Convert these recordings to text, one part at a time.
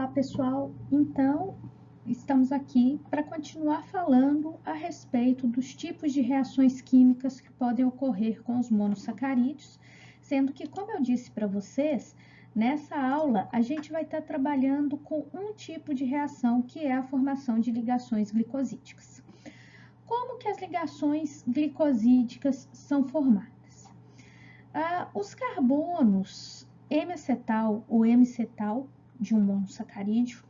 pessoal. Então, estamos aqui para continuar falando a respeito dos tipos de reações químicas que podem ocorrer com os monossacarídeos, sendo que, como eu disse para vocês, nessa aula a gente vai estar trabalhando com um tipo de reação que é a formação de ligações glicosídicas. Como que as ligações glicosídicas são formadas? Os carbonos M-acetal ou M-cetal de um monossacarídeo,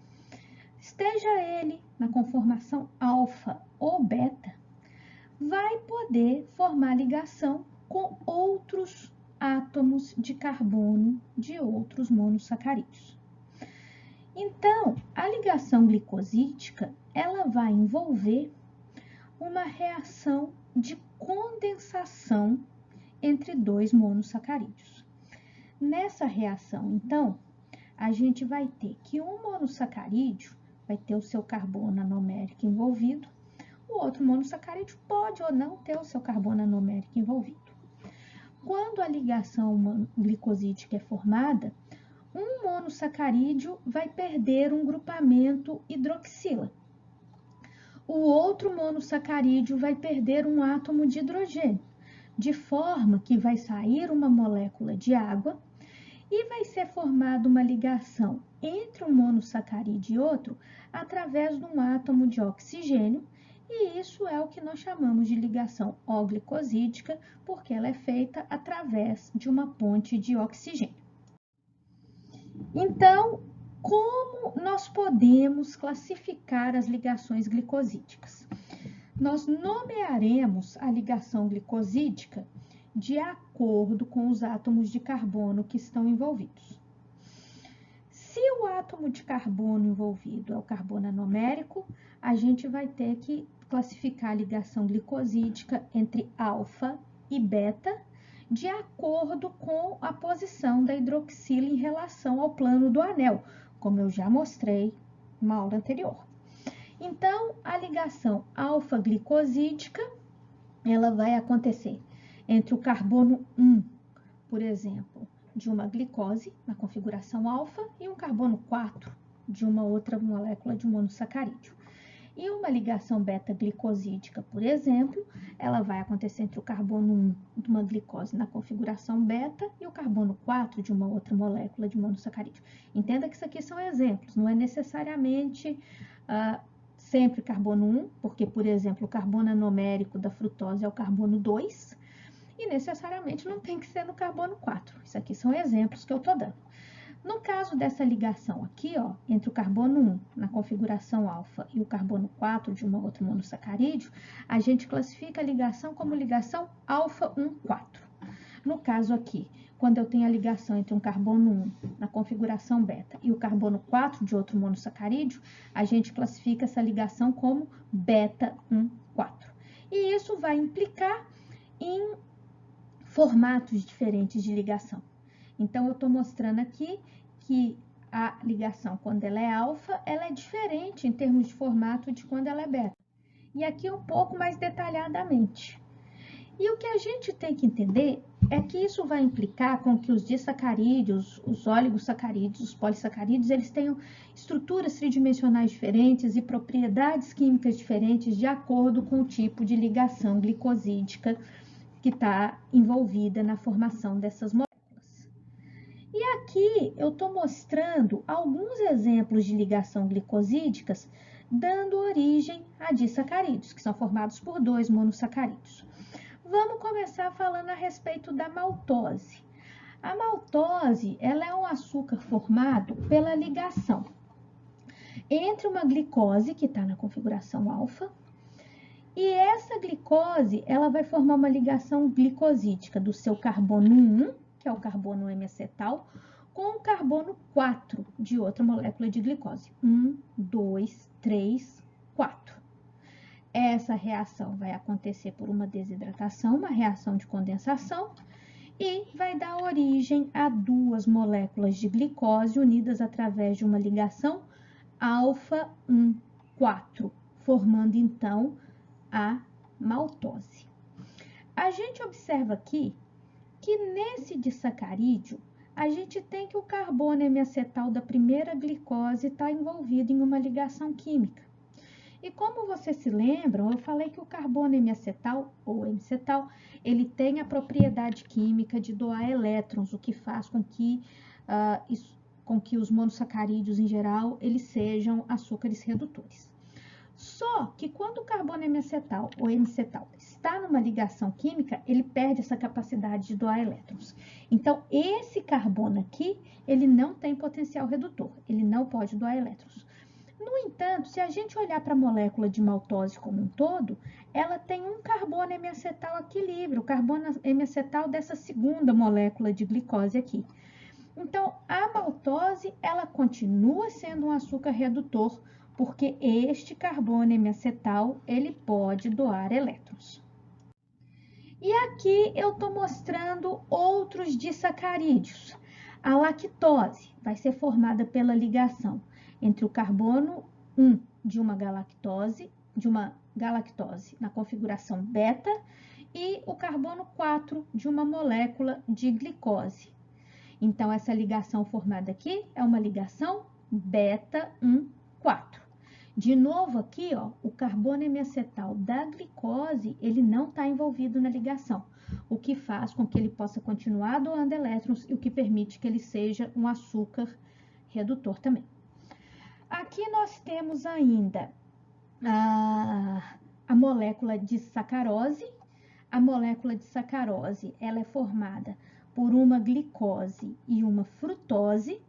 esteja ele na conformação alfa ou beta, vai poder formar ligação com outros átomos de carbono de outros monossacarídeos. Então, a ligação glicosídica, ela vai envolver uma reação de condensação entre dois monossacarídeos. Nessa reação, então, a gente vai ter que um monossacarídeo vai ter o seu carbono anomérico envolvido, o outro monossacarídeo pode ou não ter o seu carbono anomérico envolvido. Quando a ligação glicosídica é formada, um monossacarídeo vai perder um grupamento hidroxila. O outro monossacarídeo vai perder um átomo de hidrogênio, de forma que vai sair uma molécula de água e vai ser formada uma ligação entre um monossacarídeo e outro através de um átomo de oxigênio, e isso é o que nós chamamos de ligação oglicosídica, porque ela é feita através de uma ponte de oxigênio. Então, como nós podemos classificar as ligações glicosídicas? Nós nomearemos a ligação glicosídica de acordo com os átomos de carbono que estão envolvidos. Se o átomo de carbono envolvido é o carbono anomérico, a gente vai ter que classificar a ligação glicosídica entre alfa e beta de acordo com a posição da hidroxila em relação ao plano do anel, como eu já mostrei na aula anterior. Então, a ligação alfa-glicosídica, ela vai acontecer entre o carbono 1, por exemplo, de uma glicose, na configuração alfa, e um carbono 4, de uma outra molécula de monossacarídeo. E uma ligação beta-glicosídica, por exemplo, ela vai acontecer entre o carbono 1 de uma glicose na configuração beta e o carbono 4 de uma outra molécula de monossacarídeo. Entenda que isso aqui são exemplos, não é necessariamente sempre carbono 1, porque, por exemplo, o carbono anomérico da frutose é o carbono 2, e necessariamente não tem que ser no carbono 4. Isso aqui são exemplos que eu estou dando. No caso dessa ligação aqui, ó, entre o carbono 1 na configuração alfa e o carbono 4 de uma outra monossacarídeo, a gente classifica a ligação como ligação alfa 1,4. No caso aqui, quando eu tenho a ligação entre um carbono 1 na configuração beta e o carbono 4 de outro monossacarídeo, a gente classifica essa ligação como beta 1,4. E isso vai implicar em formatos diferentes de ligação. Então, eu estou mostrando aqui que a ligação, quando ela é alfa, ela é diferente em termos de formato de quando ela é beta. E aqui um pouco mais detalhadamente. E o que a gente tem que entender é que isso vai implicar com que os disacarídeos, os oligosacarídeos, os polissacarídeos, eles tenham estruturas tridimensionais diferentes e propriedades químicas diferentes de acordo com o tipo de ligação glicosídica que está envolvida na formação dessas moléculas. E aqui eu estou mostrando alguns exemplos de ligação glicosídicas dando origem a disacarídeos, que são formados por dois monossacarídeos. Vamos começar falando a respeito da maltose. A maltose, ela é um açúcar formado pela ligação entre uma glicose, que está na configuração alfa, e essa glicose, ela vai formar uma ligação glicosídica do seu carbono 1, que é o carbono M-acetal, com o carbono 4 de outra molécula de glicose. 1, 2, 3, 4. Essa reação vai acontecer por uma desidratação, uma reação de condensação, e vai dar origem a duas moléculas de glicose unidas através de uma ligação alfa 1,4, formando então a maltose. A gente observa aqui que nesse disacarídeo a gente tem que o carbono hemiacetal da primeira glicose está envolvido em uma ligação química. E como vocês se lembram, eu falei que o carbono hemiacetal, ou hemicetal, ele tem a propriedade química de doar elétrons, o que faz com que os monossacarídeos em geral, eles sejam açúcares redutores. Só que quando o carbono hemiacetal ou hemicetal está numa ligação química, ele perde essa capacidade de doar elétrons. Então, esse carbono aqui, ele não tem potencial redutor, ele não pode doar elétrons. No entanto, se a gente olhar para a molécula de maltose como um todo, ela tem um carbono hemiacetal aqui livre, o carbono hemiacetal dessa segunda molécula de glicose aqui. Então, a maltose, ela continua sendo um açúcar redutor, porque este carbono hemiacetal, ele pode doar elétrons. E aqui eu estou mostrando outros disacarídeos. A lactose vai ser formada pela ligação entre o carbono 1 de uma galactose na configuração beta e o carbono 4 de uma molécula de glicose. Então, essa ligação formada aqui é uma ligação beta 1,4. De novo aqui, ó, o carbono hemiacetal da glicose, ele não está envolvido na ligação, o que faz com que ele possa continuar doando elétrons e o que permite que ele seja um açúcar redutor também. Aqui nós temos ainda a molécula de sacarose. A molécula de sacarose, ela é formada por uma glicose e uma frutose.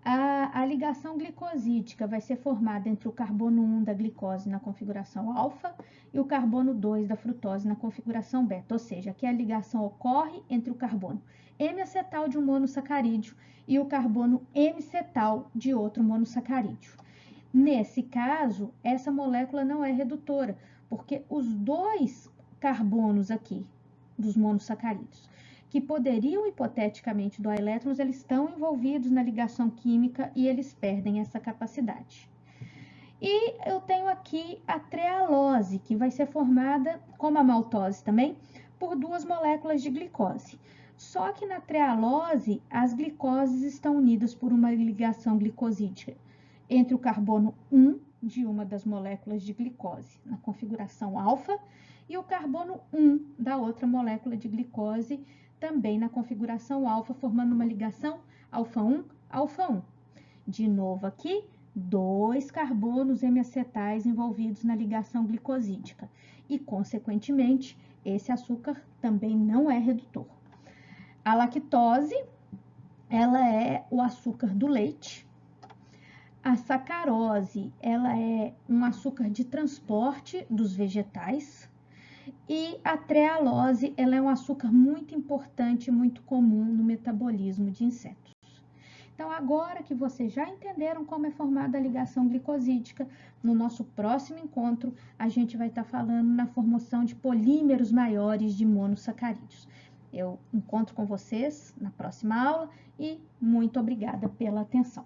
A ligação glicosídica vai ser formada entre o carbono 1 da glicose na configuração alfa e o carbono 2 da frutose na configuração beta, ou seja, aqui a ligação ocorre entre o carbono hemiacetal de um monossacarídeo e o carbono hemicetal de outro monossacarídeo. Nesse caso, essa molécula não é redutora, porque os dois carbonos aqui dos monossacarídeos que poderiam hipoteticamente doar elétrons, eles estão envolvidos na ligação química e eles perdem essa capacidade. E eu tenho aqui a trealose, que vai ser formada, como a maltose também, por duas moléculas de glicose. Só que na trealose, as glicoses estão unidas por uma ligação glicosídica entre o carbono 1 de uma das moléculas de glicose na configuração alfa e o carbono 1 da outra molécula de glicose também na configuração alfa, formando uma ligação alfa-1, alfa-1. De novo aqui, dois carbonos hemiacetais envolvidos na ligação glicosídica e, consequentemente, esse açúcar também não é redutor. A lactose, ela é o açúcar do leite. A sacarose, ela é um açúcar de transporte dos vegetais. E a trealose, ela é um açúcar muito importante, muito comum no metabolismo de insetos. Então, agora que vocês já entenderam como é formada a ligação glicosídica, no nosso próximo encontro, a gente vai estar falando na formação de polímeros maiores de monossacarídeos. Eu encontro com vocês na próxima aula e muito obrigada pela atenção.